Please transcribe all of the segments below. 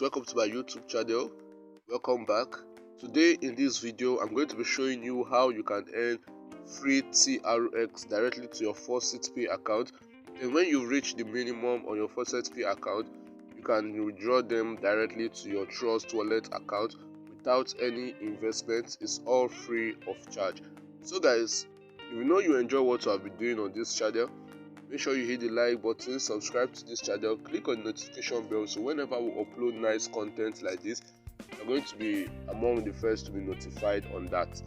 welcome to my YouTube channel. Welcome back. Today in this video I'm going to be showing you how you can earn free TRX directly to your Faucetpay account. And when you reach the minimum on your Faucetpay account, you can withdraw them directly to your Trustwallet account without any investment. It's all free of charge. So guys, if you know you enjoy what I've been doing on this channel, make sure you hit the like button, subscribe to this channel, click on the notification bell so whenever we upload nice content like this, you're going to be among the first to be notified on that.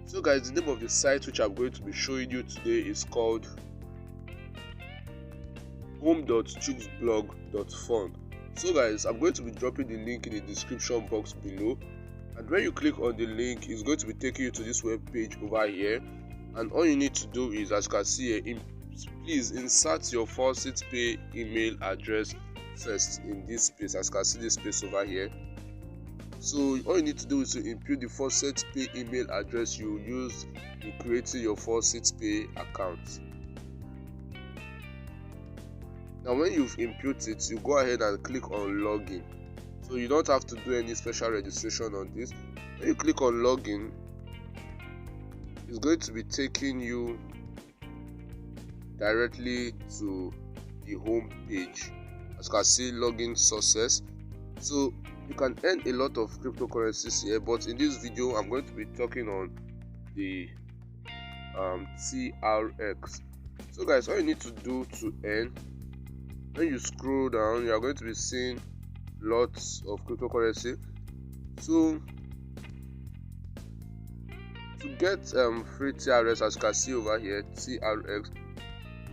So guys, the name of the site which I'm going to be showing you today is called home.chooksblog.fun. So guys, I'm going to be dropping the link in the description box below, and when you click on the link, it's going to be taking you to this web page over here, and all you need to do is, as you can see here, please insert your Faucetpay email address first in this space. As you can see this space over here. So all you need to do is to input the Faucetpay email address you use in creating your Faucetpay account. Now when you've input it, you go ahead and click on login. So you don't have to do any special registration on this. When you click on login, it's going to be taking you directly to the home page. As you can see, login success. So you can earn a lot of cryptocurrencies here, but in this video I'm going to be talking on the TRX. So guys, all you need to do to earn, when you scroll down, you are going to be seeing lots of cryptocurrency. So to get free TRX, as you can see over here, TRX,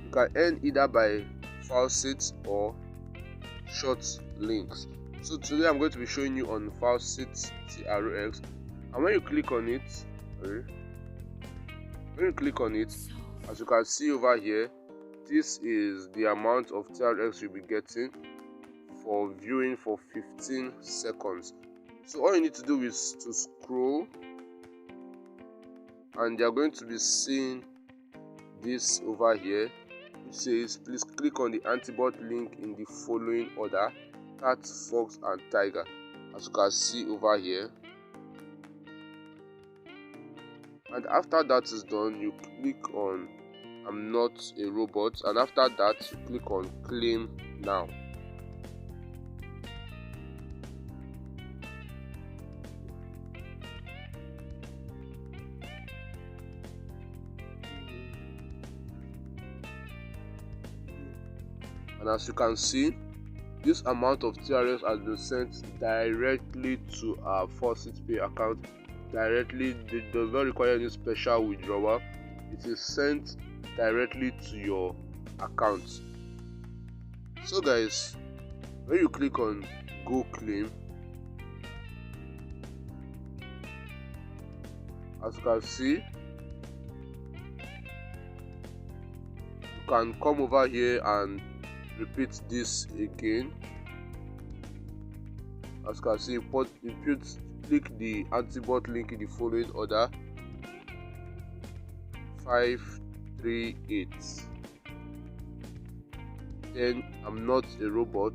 you can earn either by faucet or short links. So today I'm going to be showing you on Faucet TRX, and when you click on it, as you can see over here, this is the amount of TRX you'll be getting for viewing for 15 seconds. So all you need to do is to scroll, and you're going to be seeing this over here, which says please click on the antibot link in the following order: cat, fox and tiger. As you can see over here, and after that is done, you click on I'm not a robot, and after that you click on claim now. And as you can see, this amount of TRX has been sent directly to our Faucetpay account. Directly, it does not require any special withdrawal. It is sent directly to your account. So guys, when you click on go claim, as you can see, you can come over here and repeat this again. As you can see, click the antibot link in the following order: 538. Then I'm not a robot.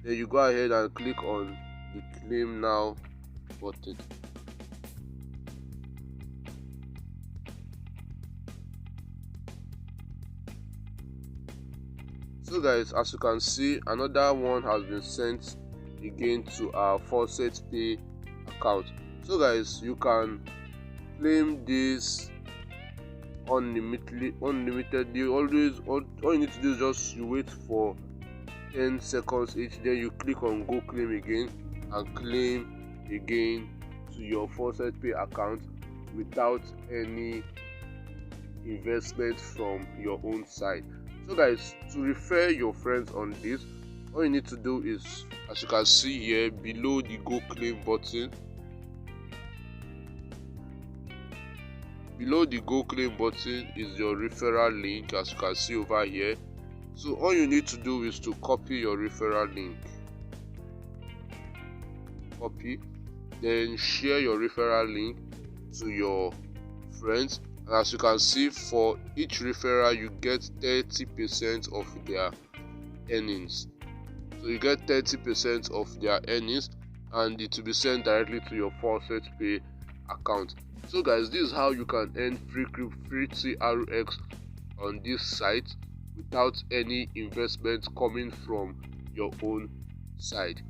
Then you go ahead and click on the claim now button. So guys, as you can see, another one has been sent again to our Faucetpay account. So guys, you can claim this unlimitedly. All you need to do is just you wait for 10 seconds each, then you click on go claim again and claim again to your Faucetpay account without any investment from your own side. So guys, to refer your friends on this, all you need to do is, as you can see here below the go claim button, below the go claim button is your referral link, as you can see over here. So all you need to do is to copy your referral link, copy, then share your referral link to your friends. And as you can see, for each referral you get 30% of their earnings. So you get 30% of their earnings, and it will be sent directly to your Faucetpay account. So guys, this is how you can earn free TRX on this site without any investment coming from your own side.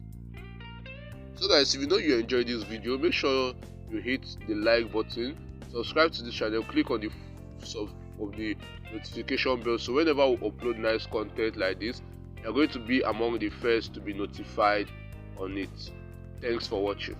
So guys, if you know you enjoyed this video, make sure you hit the like button, subscribe to the channel, click on the notification bell, so whenever we upload nice content like this, you're going to be among the first to be notified on it. Thanks for watching.